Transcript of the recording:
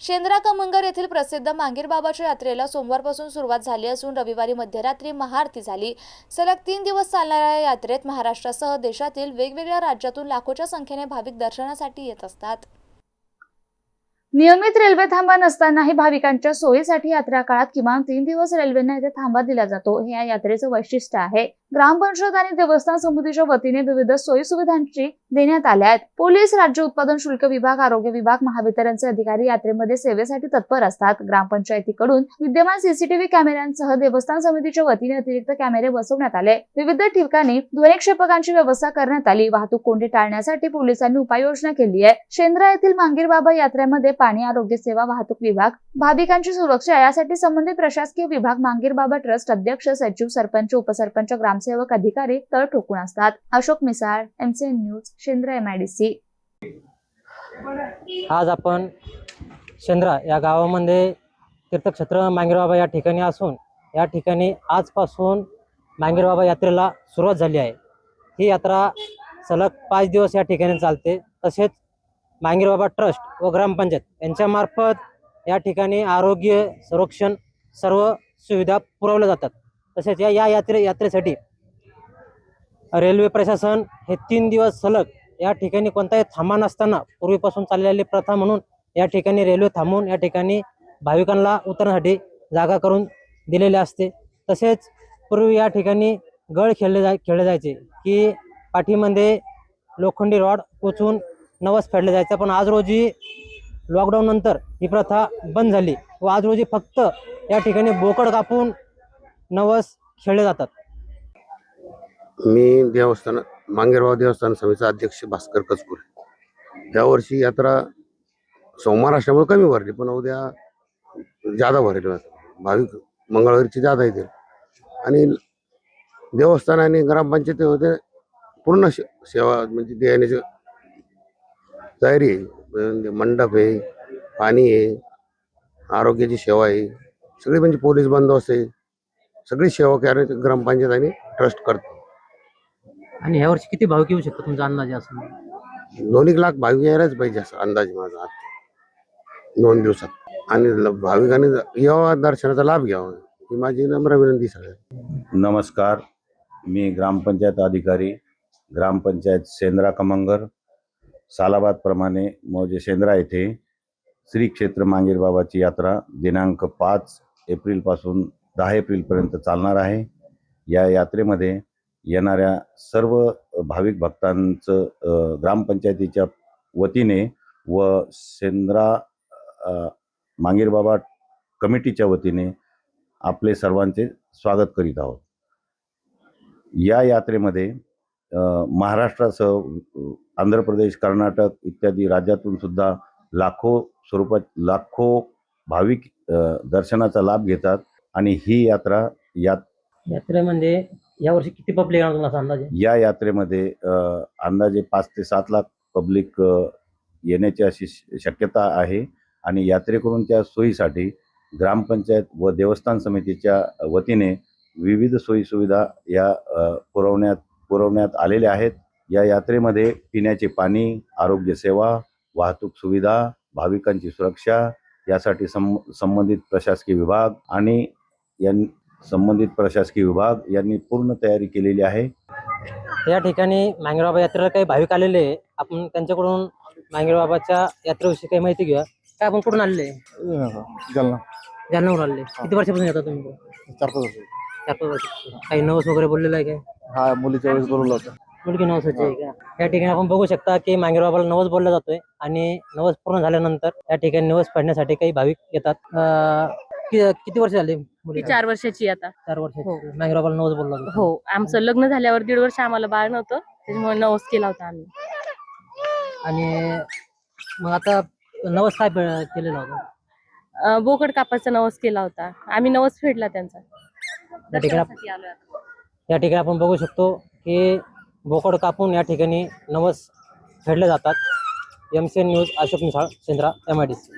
शेंद्रा कमंगर येथील प्रसिद्ध मांगीर बाबाच्या यात्रेला सोमवारपासून सुरुवात झाली असून रविवारी मध्यरात्री महाआरती झाली। सलग 3 दिवस चालणाऱ्या या यात्रेत महाराष्ट्रासह देशातील वेगवेगळ्या राज्यातून लाखोच्या संख्येने भाविक दर्शनासाठी येत असतात। नियमित रेल्वे थांबा नसतानाही भाविकांच्या सोयीसाठी यात्रा काळात किमान 3 दिवस रेल्वेने येथे थांबा दिला जातो। हे या यात्रेचे वैशिष्ट्य आहे। ग्रामपंचायत आणि देवस्थान समितीच्या वतीने विविध सोयी सुविधांची देण्यात आल्या आहेत। पोलीस, राज्य उत्पादन शुल्क विभाग, आरोग्य विभाग, महावितरणचे अधिकारी यात्रेमध्ये सेवेसाठी तत्पर असतात। ग्रामपंचायतीकडून विद्यमान सीसीटीव्ही कॅमेऱ्यांसह देवस्थान समितीच्या वतीने अतिरिक्त कॅमेरे बसवण्यात आले। विविध ठिकाणी ध्वनिक्षेपकांची व्यवस्था करण्यात आली। वाहतूक कोंडी टाळण्यासाठी पोलिसांनी उपाययोजना केली आहे। शेंद्रा येथील मांगीर बाबा यात्रेमध्ये पाणी, आरोग्य सेवा, वाहतूक विभाग, भाविकांची सुरक्षा यासाठी संबंधित प्रशासकीय विभाग, मांगीर बाबा ट्रस्ट अध्यक्ष, सचिव, सरपंच, उपसरपंच, ग्रामसेवक, अधिकारी तळ ठोकून असतात। Ashok Misal, MCN news, Shendra MIDC। आज आपण शेंद्रा या गावामध्ये तीर्थक्षेत्र मांगीर बाबा या ठिकाणी असून या ठिकाणी आजपासून मांगीर बाबा यात्रेला सुरुवात झाली आहे। ही यात्रा सलग 5 दिवस या ठिकाणी चालते। तसेच मांगीर बाबा ट्रस्ट व ग्रामपंचायत यांच्यामार्फत या ठिकाणी आरोग्य संरक्षण सर्व सुविधा पुरवल्या जातात। तसेच या यात्रेसाठी रेल्वे प्रशासन हे 3 दिवस सलग या ठिकाणी कोणताही थांबा नसताना पूर्वीपासून चाललेली प्रथा म्हणून या ठिकाणी रेल्वे थांबवून या ठिकाणी भाविकांना उतरण्यासाठी जागा करून दिलेली असते। तसेच पूर्वी या ठिकाणी गळ खेळले जायचे की पाठीमध्ये लोखंडी रॉड कोचून नवस फेडले जायचं, पण आज रोजी लॉकडाऊन नंतर ही प्रथा बंद झाली व आज रोजी फक्त या ठिकाणी बोकड कापून नवस खेळले जातात। मी देवस्थान मांगीर बाबा देवस्थान समितीचा अध्यक्ष भास्कर कचपुरे। यावर्षी यात्रा सोमवार असल्यामुळे कमी भरली, पण उद्या जादा भरेल। भाविक मंगळवारची जादा येतील आणि देवस्थान आणि ग्रामपंचायतीमध्ये पूर्ण सेवा म्हणजे देण्याची तयारी आहे। मंडप आहे, पाणी आहे, आरोग्याची सेवा आहे, सगळी म्हणजे पोलीस बंदोबस्त आहे, सगळी सेवा करण्याची ग्रामपंचायत आणि ट्रस्ट करतो। आणि यावर्षी किती भाविक येऊ शकतो तुमचा अंदाज असं? 2 लाख भाविक यायलाच पाहिजे असं अंदाज माझा 2 दिवसात। आणि भाविकांनी यावा, दर्शनाचा लाभ घ्यावा ही माझी नम्र विनंती सगळ्यांना। नमस्कार, मी ग्रामपंचायत अधिकारी, ग्रामपंचायत शेंद्रा कमंगर, सालाबाद प्रमाणे मौजे शेंद्रा येथे श्री क्षेत्र मांगीर बाबाची यात्रा दिनांक 5 एप्रिलपासून 10 एप्रिलपर्यंत चालणार आहे। या यात्रेमध्ये येणाऱ्या सर्व भाविक भक्तांचं ग्रामपंचायतीच्या वतीने व शेंद्रा मांगीर बाबा कमिटीच्या वतीने आपले सर्वांचे स्वागत करीत आहोत। या यात्रेमध्ये महाराष्ट्रासह आंध्र प्रदेश, कर्नाटक इत्यादी राज्यातून सुद्धा लाखो भाविक दर्शनाचा लाभ घेतात आणि ही यात्रेमध्ये यावर्षी किती पब्लिक येणार तुम्हाला अंदाजे? या यात्रेमध्ये अंदाजे 5 ते 7 लाख पब्लिक येण्याची अशी शक्यता आहे। आणि यात्रेकरूंच्या सोयीसाठी ग्रामपंचायत व देवस्थान समितीच्या वतीने विविध सोयी सुविधा या पुरवण्यात आलेल्या आहेत। या यात्रेमध्ये पिण्याचे पाणी, आरोग्य सेवा, वाहतूक सुविधा, भाविकांची सुरक्षा यासाठी संबंधित प्रशासकीय विभाग यांनी पूर्ण तयारी केलेली आहे। या ठिकाणी मांगीर बाबा यात्रेला काही भाविक आलेले आहे, आपण त्यांच्याकडून मांगीर बाबाच्या यात्रेविषयी काही माहिती घेऊया। काय आपण कुठून आलेले? जालन्यावरून आलेले। किती वर्षापासून येतात तुम्ही? 4-5 वर्ष। काही नवस वगैरे बोललेलं आहे काय? हा, मुलीच्या वेळेस बोलवलं होतं। मुलगी नवसाची आहे का? या ठिकाणी आपण बघू शकता की मांगीर बाबाला नवस बोलला जातोय आणि नवस पूर्ण झाल्यानंतर या ठिकाणी नवस फेडण्यासाठी काही भाविक येतात। किती वर्ष झाली मुली? 4 वर्षाची आता। 4 वर्षाची। मांगीर बाबाला नवस बोलला जातो? हो, आमचं लग्न झाल्यावर 1.5 वर्ष आम्हाला बाळ नव्हतं, त्याच्यामुळे नवस केला होता आम्ही। आणि मग आता नवस काय केलेला होता? बोकड कापायचा नवस केला होता आम्ही, नवस फेडला त्यांचा। या ठिकाणी आपण बघू शकतो की बोकड कापून या ठिकाणी नवस फेडले जातात। MCN news, Ashok Misal, Shendra MIDC।